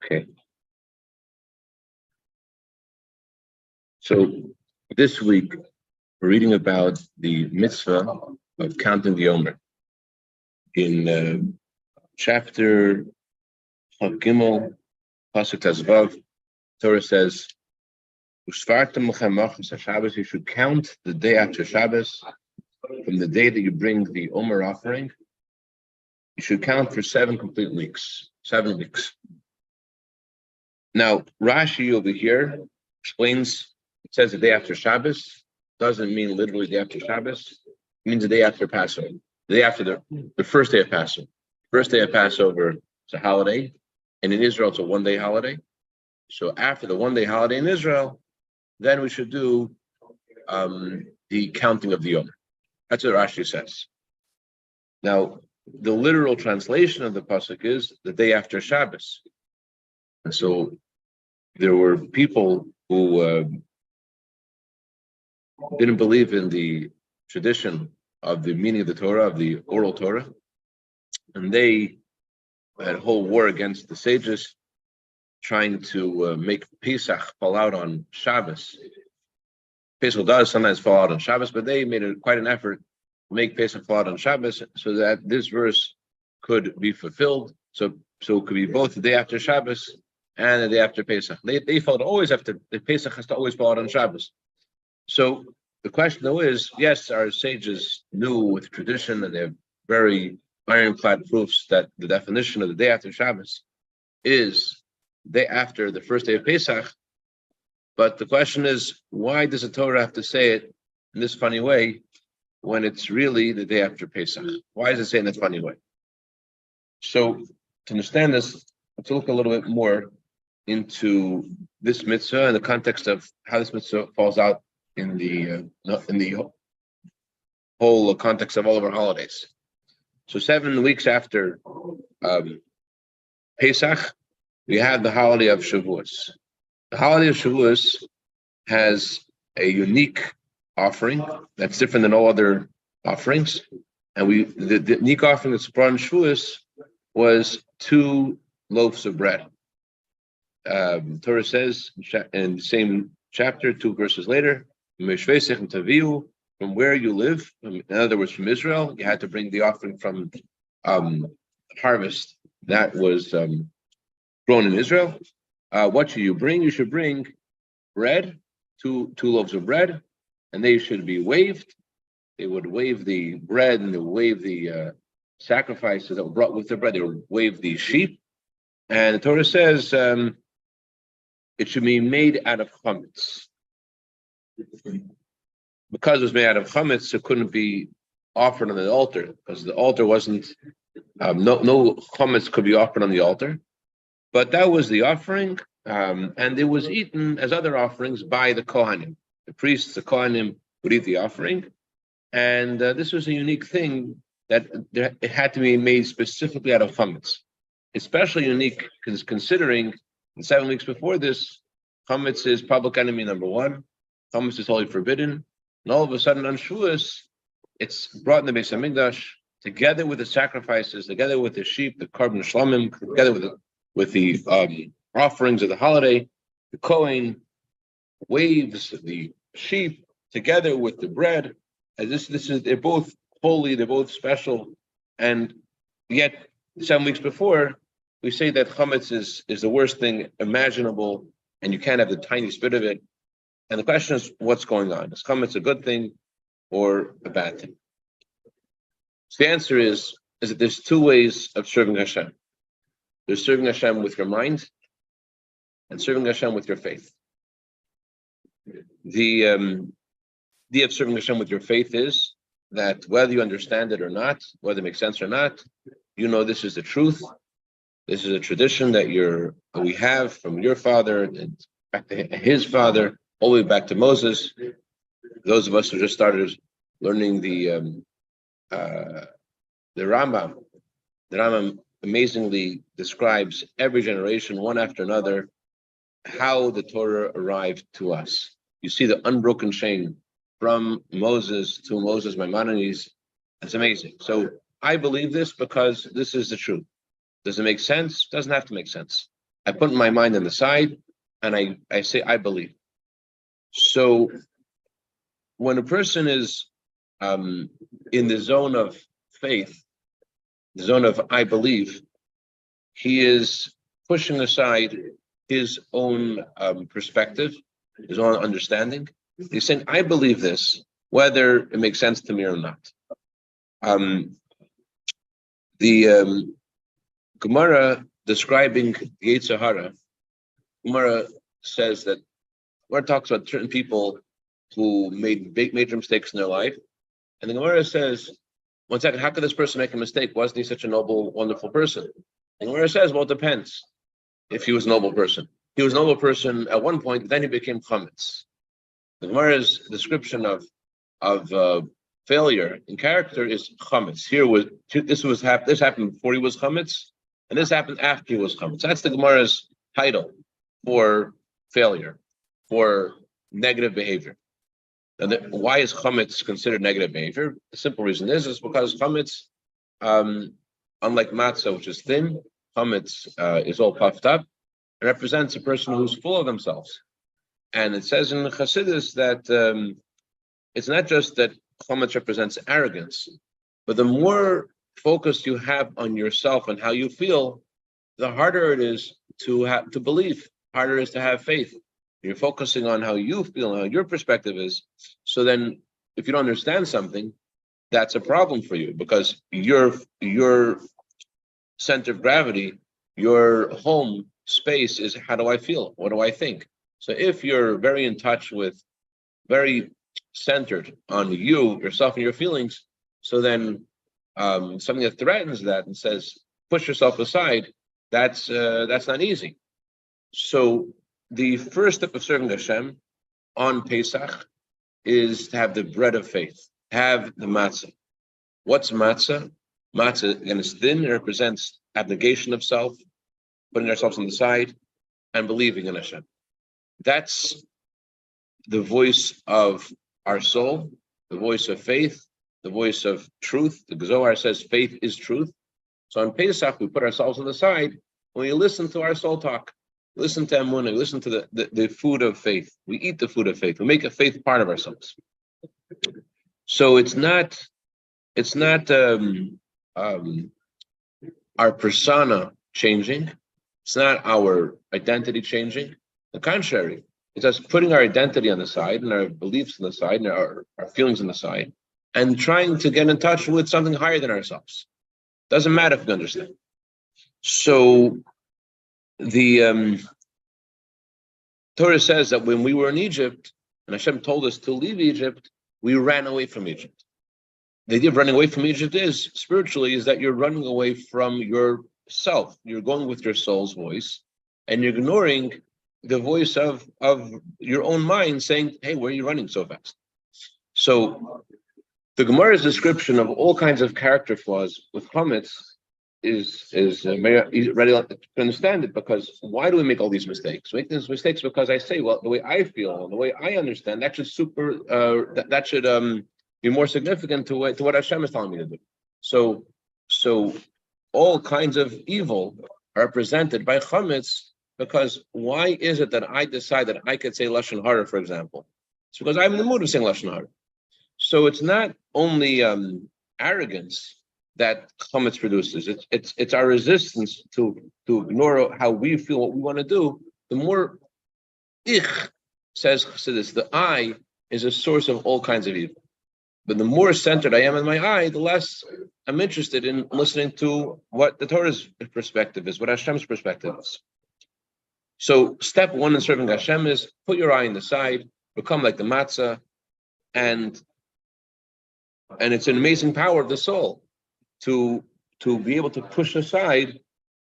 Okay. So this week we're reading about the mitzvah of counting the Omer. In chapter Gimel, Pasuk Tazvav, Torah says, "You should count the day after Shabbos, from the day that you bring the Omer offering. You should count for 7 complete weeks. 7 weeks." Now, Rashi over here explains, it says the day after Shabbos, doesn't mean literally the day after Shabbos, it means the day after Passover, the day after the first day of Passover. First day of Passover is a holiday, and in Israel it's a one-day holiday. So after the one-day holiday in Israel, then we should do the counting of the Omer. That's what Rashi says. Now, the literal translation of the pasuk is the day after Shabbos. And so there were people who didn't believe in the tradition of the meaning of the Torah, of the oral Torah, and they had a whole war against the sages, trying to make Pesach fall out on Shabbos. Pesach does sometimes fall out on Shabbos, but they made quite an effort to make Pesach fall out on Shabbos so that this verse could be fulfilled. So it could be both the day after Shabbos and the day after Pesach. They felt always after the Pesach has to always fall out on Shabbos. So the question though is, yes, our sages knew with tradition, and they have very ironclad proofs that the definition of the day after Shabbos is the day after the first day of Pesach. But the question is, why does the Torah have to say it in this funny way when it's really the day after Pesach? Why is it saying in that funny way? So to understand this, let's look a little bit more into this mitzvah in the context of how this mitzvah falls out in the whole context of all of our holidays. So 7 weeks after Pesach, we have the holiday of Shavuos. The holiday of Shavuos has a unique offering that's different than all other offerings. And the unique offering that's brought in Shavuos was 2 loaves of bread. Torah says in the same chapter, 2 verses later, from where you live, in other words, from Israel, you had to bring the offering from harvest that was grown in Israel. What should you bring? You should bring bread, 2 loaves of bread, and they should be waved. They would wave the bread, and they would wave the sacrifices that were brought with the bread. They would wave the sheep. And the Torah says it should be made out of chametz. Because it was made out of chametz, it couldn't be offered on the altar, because the altar wasn't, no chametz could be offered on the altar. But that was the offering, and it was eaten as other offerings by the Kohanim. The priests, the Kohanim, would eat the offering. And this was a unique thing that it had to be made specifically out of chametz. Especially unique because considering in 7 weeks before this, chametz is public enemy number 1. Chametz is wholly forbidden. And all of a sudden on Shavuos, it's brought in the Beis Hamikdash together with the sacrifices, together with the sheep, the korban shlamim, together with the offerings of the holiday. The Kohen waves the sheep together with the bread. And they're both holy, they're both special. And yet 7 weeks before, we say that chametz is the worst thing imaginable, and you can't have the tiniest bit of it. And the question is, what's going on? Is chametz a good thing or a bad thing? So the answer is that there's 2 ways of serving Hashem. There's serving Hashem with your mind and serving Hashem with your faith. The idea of serving Hashem with your faith is that whether you understand it or not, whether it makes sense or not, you know this is the truth. This is a tradition that we have from your father and back to his father, all the way back to Moses. Those of us who just started learning the Rambam amazingly describes every generation, one after another, how the Torah arrived to us. You see the unbroken chain from Moses to Moses Maimonides. It's amazing. So I believe this because this is the truth. Does it make sense? Doesn't have to make sense. I put my mind on the side, and I say, I believe. So when a person is in the zone of faith, the zone of I believe, he is pushing aside his own perspective, his own understanding. He's saying, I believe this, whether it makes sense to me or not. The Gemara describing the Yetzer Hara, Gemara says that Gemara talks about certain people who made major mistakes in their life, and the Gemara says, one second, how could this person make a mistake? Wasn't he such a noble, wonderful person? And Gemara says, well, it depends if he was a noble person. He was a noble person at one point, but then he became chametz. The Gemara's description of failure in character is chametz. This happened before he was chametz, and this happened after he was chametz. That's the Gemara's title for failure, for negative behavior. And why is chametz considered negative behavior? The simple reason is because chametz, unlike matzah, which is thin, chametz is all puffed up. It represents a person who's full of themselves. And it says in the Chassidus that it's not just that chametz represents arrogance, but the more focused you have on yourself and how you feel, the harder it is to believe, harder it is to have faith. You're focusing on how you feel and how your perspective is. So then if you don't understand something, that's a problem for you, because your center of gravity, your home space is, how do I feel? What do I think? So if you're very in touch with, very centered on you, yourself, and your feelings, so then something that threatens that and says, push yourself aside, that's not easy. So the first step of serving Hashem on Pesach is to have the bread of faith, have the matzah. What's matzah? Matzah, again, is thin. It represents abnegation of self, putting ourselves on the side, and believing in Hashem. That's the voice of our soul, the voice of faith, the voice of truth. The Zohar says faith is truth. So on Pesach, we put ourselves on the side when we listen to our soul talk. Listen to Emunah, listen to the food of faith. We eat the food of faith. We make a faith part of ourselves. So it's not our persona changing. It's not our identity changing. The contrary, it's us putting our identity on the side and our beliefs on the side and our feelings on the side and trying to get in touch with something higher than ourselves. Doesn't matter if we understand. So the Torah says that when we were in Egypt and Hashem told us to leave Egypt, we ran away from Egypt. The idea of running away from Egypt is, spiritually, is that you're running away from yourself. You're going with your soul's voice, and you're ignoring the voice of your own mind saying, hey, where are you running so fast? So the Gemara's description of all kinds of character flaws with chametz is very ready to understand it, because why do we make all these mistakes? We make these mistakes because I say, well, the way I feel and the way I understand, that should be more significant to what Hashem is telling me to do. So all kinds of evil are represented by chametz, because why is it that I decide that I could say Lashon Hara, for example? It's because I'm in the mood of saying Lashon Hara. So it's not only arrogance that chametz produces. It's our resistance to ignore how we feel, what we want to do. The more ich, says Chassidus, the I is a source of all kinds of evil. But the more centered I am in my I, the less I'm interested in listening to what the Torah's perspective is, what Hashem's perspective is. So step one in serving Hashem is put your I in the side, become like the matzah, and it's an amazing power of the soul to be able to push aside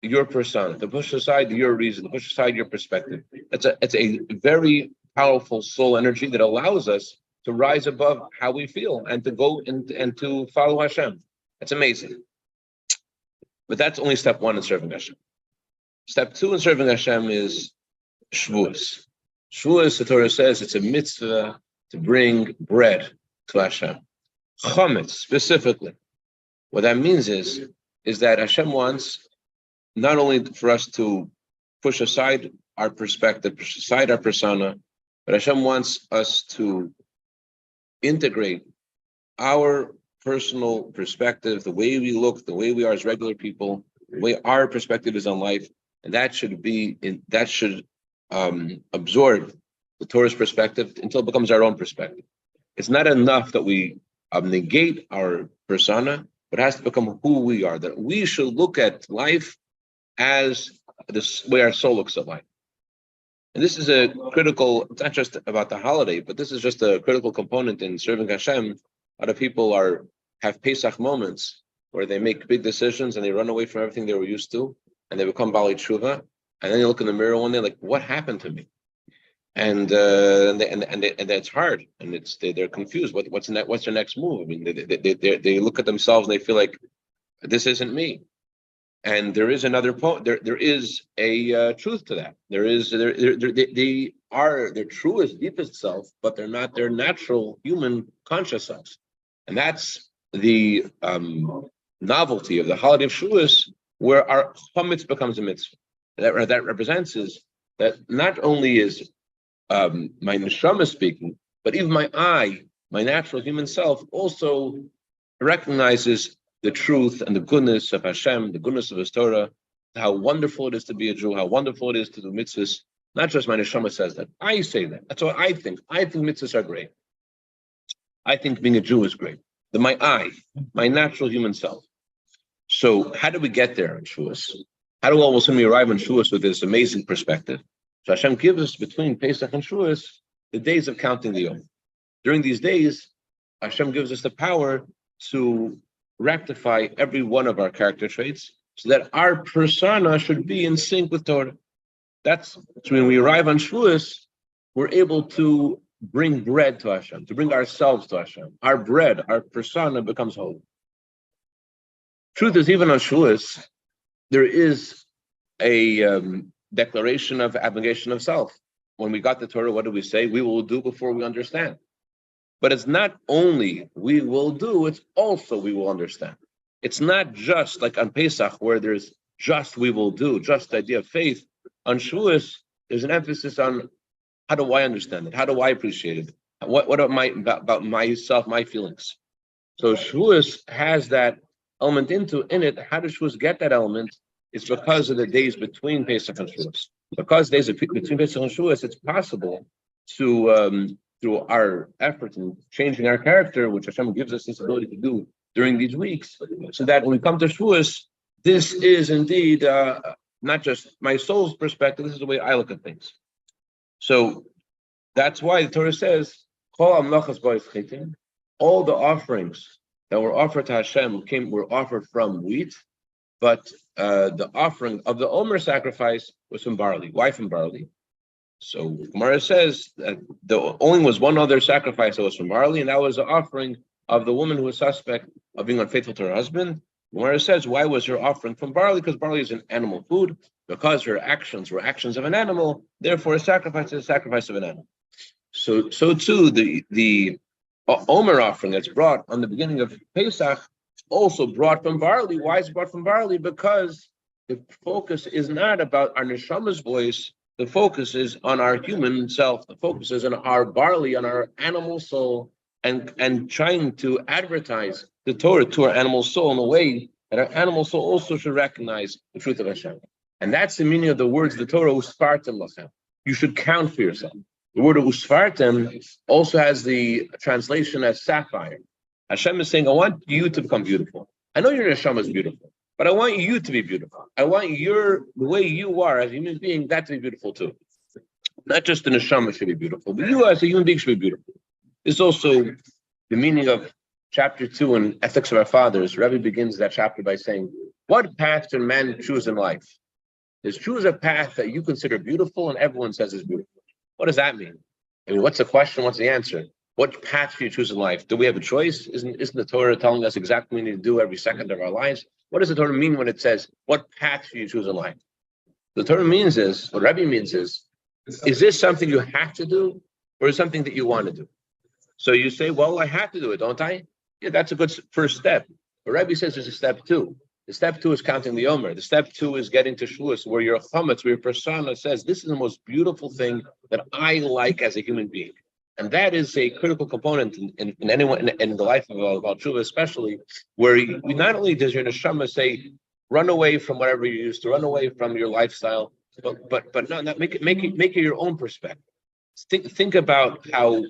your persona, to push aside your reason, to push aside your perspective. It's a very powerful soul energy that allows us to rise above how we feel and to go and to follow Hashem. It's amazing. But that's only step one in serving Hashem. Step two in serving Hashem is Shavuos. Shavuos, the Torah says, it's a mitzvah to bring bread to Hashem. Chametz, specifically. What that means is that Hashem wants not only for us to push aside our perspective, push aside our persona, but Hashem wants us to integrate our personal perspective, the way we look, the way we are as regular people, the way our perspective is on life, and that should absorb the Torah's perspective until it becomes our own perspective. It's not enough that we negate our persona, but it has to become who we are, that we should look at life as the way our soul looks at life. And this is a critical, it's not just about the holiday, but this is just a critical component in serving Hashem. A lot of people have Pesach moments where they make big decisions and they run away from everything they were used to, and they become Bali Tshuva, and then they look in the mirror one day like, what happened to me? And it's hard, and they're confused. What's their next move? I mean, they look at themselves and they feel like this isn't me. And there is another there is a truth to that. They are their truest, deepest self, but they're not their natural human conscious selves. And that's the novelty of the holiday of Shavuos, where our chametz becomes a mitzvah. That represents is that not only is my neshama speaking, but even my natural human self, also recognizes the truth and the goodness of Hashem, the goodness of His Torah, how wonderful it is to be a Jew, how wonderful it is to do mitzvahs. Not just my neshama says that. I say that. That's what I think. I think mitzvahs are great. I think being a Jew is great. My natural human self. So how do we get there in Shavuos? How do all of a sudden we arrive in Shavuos with this amazing perspective? So Hashem gives us between Pesach and Shavuos the days of counting the Yom. During these days, Hashem gives us the power to rectify every one of our character traits so that our persona should be in sync with Torah. So when we arrive on Shavuos, we're able to bring bread to Hashem, to bring ourselves to Hashem. Our bread, our persona becomes holy. Truth is, even on Shavuos, there is a declaration of abnegation of self. When we got the Torah, what do we say? We will do before we understand. But it's not only we will do, it's also we will understand. It's not just like on Pesach where there's just we will do, just the idea of faith. On Shavuos, there's an emphasis on how do I understand it? How do I appreciate it? What about myself, my feelings? So Shavuos has that element in it. How does Shavuos get that element? It's because of the days between Pesach and Shavuos. Because days between Pesach and Shavuos, it's possible to through our efforts in changing our character, which Hashem gives us this ability to do during these weeks, so that when we come to Shavuos, this is indeed not just my soul's perspective, this is the way I look at things. So that's why the Torah says, all the offerings that were offered to Hashem were offered from wheat, but the offering of the Omer sacrifice was from barley. Why from barley? So Gemara says that there only was one other sacrifice that was from barley, and that was the offering of the woman who was suspect of being unfaithful to her husband. Gemara says, why was her offering from barley? Because barley is an animal food. Because her actions were actions of an animal, therefore a sacrifice is a sacrifice of an animal. So too, the Omer offering that's brought on the beginning of Pesach also brought from barley. Why is it brought from barley? Because the focus is not about our neshama's voice. The focus is on our human self. The focus is on our barley, on our animal soul, and trying to advertise the Torah to our animal soul in a way that our animal soul also should recognize the truth of Hashem. And that's the meaning of the words of the Torah, usfartem lachem. You should count for yourself. The word usfartem also has the translation as sapphire. Hashem is saying, I want you to become beautiful. I know your neshama is beautiful, but I want you to be beautiful. I want the way you are as a human being, that to be beautiful too. Not just the neshama should be beautiful, but you as a human being should be beautiful. This is also the meaning of chapter 2 in Ethics of Our Fathers. Rabbi begins that chapter by saying, what path should man choose in life? Is choose a path that you consider beautiful and everyone says is beautiful. What does that mean? I mean, what's the question? What's the answer? What path should you choose in life? Do we have a choice? Isn't the Torah telling us exactly what we need to do every second of our lives? What does the Torah mean when it says, what path should you choose in life? The Torah means is, what Rabbi means is this something you have to do or is it something that you want to do? So you say, well, I have to do it, don't I? Yeah, that's a good first step. But Rabbi says there's a step 2. The step two is counting the Omer. The step two is getting to Shavuos, where your chametz, where your persona says, this is the most beautiful thing that I like as a human being. And that is a critical component in anyone in the life of Tshuva, especially, where we not only does your neshama say, run away from whatever you used to, run away from your lifestyle, but not make it your own perspective. Think about how,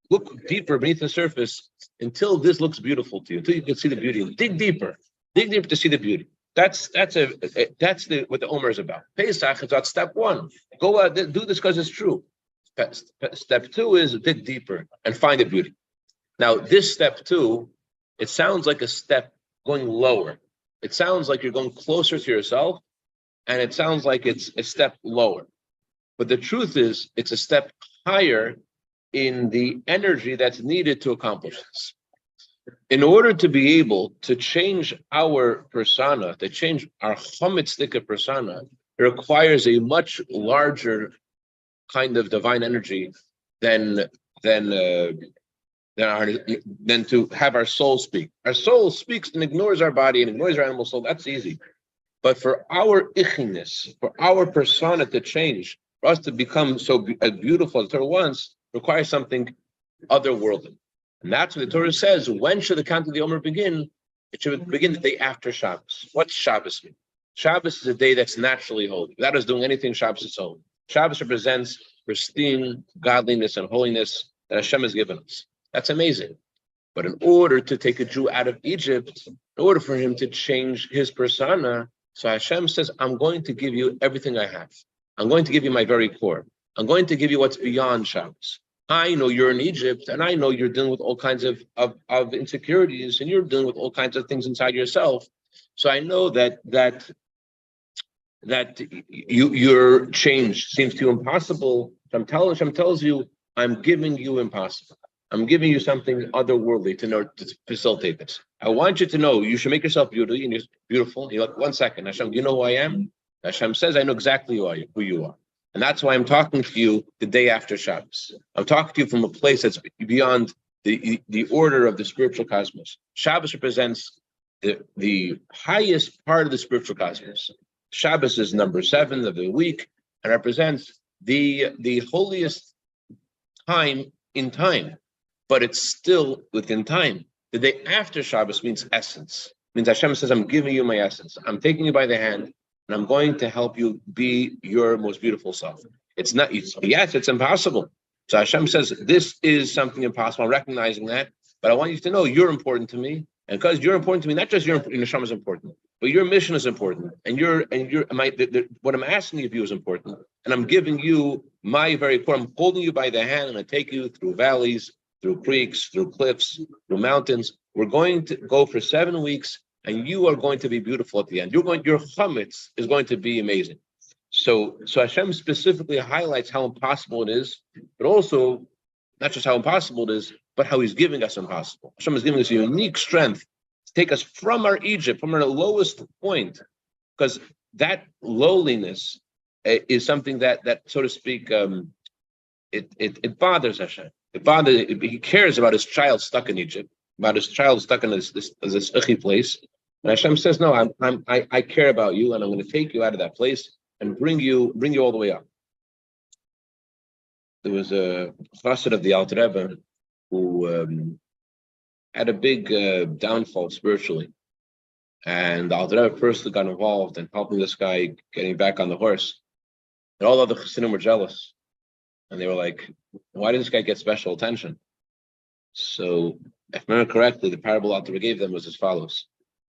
look deeper beneath the surface until this looks beautiful to you, until you can see the beauty. Dig deeper to see the beauty. That's what the Omer is about. Pesach is about step one. Go out, do this because it's true. Step two is dig deeper and find the beauty. Now, this step two, it sounds like a step going lower. It sounds like you're going closer to yourself, and it sounds like it's a step lower. But the truth is, it's a step higher in the energy that's needed to accomplish this. In order to be able to change our persona, to change our chametzdika persona, it requires a much larger kind of divine energy than to have our soul speak. Our soul speaks and ignores our body and ignores our animal soul. That's easy. But for our ichiness, for our persona to change, for us to become so beautiful as the Torah wants, requires something otherworldly. And that's what the Torah says. When should the count of the Omer begin? It should begin the day after Shabbos. What's Shabbos mean? Shabbos is a day that's naturally holy. Without us doing anything, Shabbos is holy. Shabbos represents pristine godliness and holiness that Hashem has given us. That's amazing. But in order to take a Jew out of Egypt, in order for him to change his persona, so Hashem says, I'm going to give you everything I have. I'm going to give you my very core. I'm going to give you what's beyond Shabbos. I know you're in Egypt, and I know you're dealing with all kinds of insecurities, and you're dealing with all kinds of things inside yourself. So I know that your change seems to you impossible. Hashem tells you, I'm giving you impossible. I'm giving you something otherworldly to facilitate this. I want you to know you should make yourself beautiful. And you're beautiful. You're like, 1 second, Hashem, do you know who I am? Hashem says, I know exactly who you are. And that's why I'm talking to you the day after Shabbos. I'm talking to you from a place that's beyond the order of the spiritual cosmos. Shabbos represents the highest part of the spiritual cosmos. Shabbos is number 7 of the week and represents the holiest time in time, but it's still within time. The day after Shabbos means essence. It means Hashem says, I'm giving you my essence. I'm taking you by the hand, and I'm going to help you be your most beautiful self. It's impossible. So Hashem says, this is something impossible. I'm recognizing that, but I want you to know you're important to me. And because you're important to me, not just your neshama is important, but your mission is important. And what I'm asking of you is important. And I'm giving you my very core. I'm holding you by the hand, and I take you through valleys, through creeks, through cliffs, through mountains. We're going to go for 7 weeks, and you are going to be beautiful at the end. Your chametz is going to be amazing. So Hashem specifically highlights how impossible it is, but also not just how impossible it is, but how He's giving us impossible. Hashem is giving us a unique strength to take us from our Egypt, from our lowest point, because that lowliness is something that so to speak, it bothers Hashem. He cares about his child stuck in Egypt, about his child stuck in this icky place. And Hashem says, no, I care about you, and I'm going to take you out of that place and bring you all the way up. There was a Chassid of the Alter Rebbe who had a big downfall spiritually, and the Alter Rebbe personally got involved in helping this guy getting back on the horse. And all other Chassidim were jealous, and they were like, "Why did this guy get special attention?" So, if I remember correctly, the parable Alter Rebbe gave them was as follows: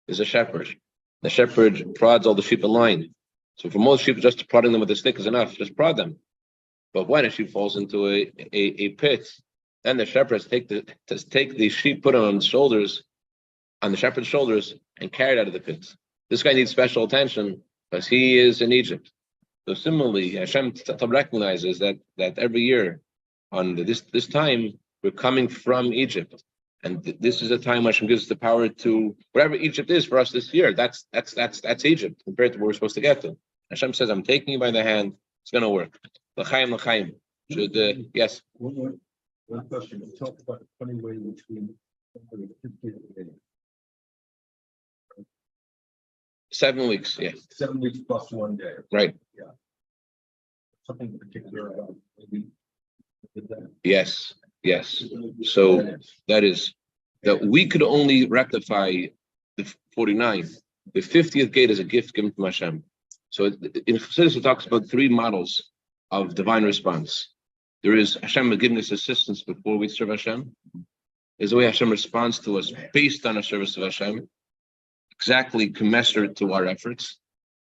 There's a shepherd. The shepherd prods all the sheep in line. So for most sheep, just prodding them with a stick is enough. Just prod them. But when a sheep falls into a pit, then the shepherds take the sheep, put it on the shepherd's shoulders, and carry it out of the pit. This guy needs special attention because he is in Egypt. So similarly, Hashem recognizes that every year on this time we're coming from Egypt, and this is a time Hashem gives us the power to wherever Egypt is for us this year. That's Egypt compared to where we're supposed to get to. Hashem says, "I'm taking you by the hand. It's going to work." L'chaim, l'chaim. Yes. One question. You talked about the funny way between 7 weeks, yeah, 7 weeks plus 1 day. right. Something particular about maybe did that. Yes. So that is that we could only rectify the 49. The 50th gate is a gift given from Hashem. So in Chassidus, it talks about 3 models of divine response. There is Hashem giving us assistance before we serve Hashem. There's the way Hashem responds to us based on our service of Hashem, exactly commensurate to our efforts.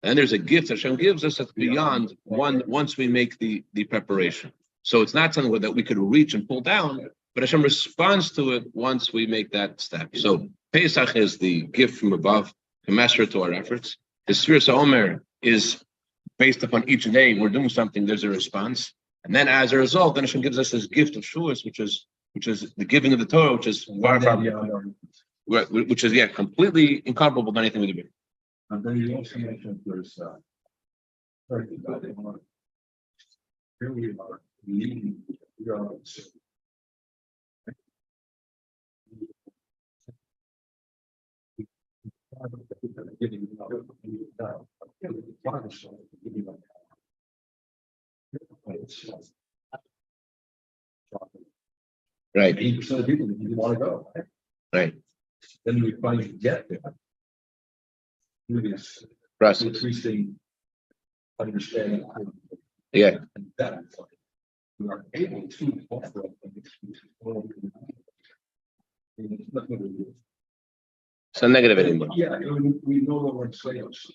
And there's a gift Hashem gives us that's beyond once we make the preparation. So it's not something that we could reach and pull down, but Hashem responds to it once we make that step. So Pesach is the gift from above, commensurate to our efforts. The Sfiras HaOmer is based upon each day we're doing something, there's a response. And then as a result, then Hashem gives us this gift of Shuas, which is the giving of the Torah, which is completely incomparable to anything we do. And then you also mentioned there's here we are leading yards. Right. 80% of people didn't want to go. Right. Then we finally get there. Through this Process. increasing understanding. Yeah. And that we are able to offer up an excuse. It's not going to be. It's not negative anymore. Yeah, we no longer say us.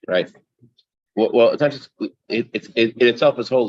Right. Well, it's not just, it itself is holy.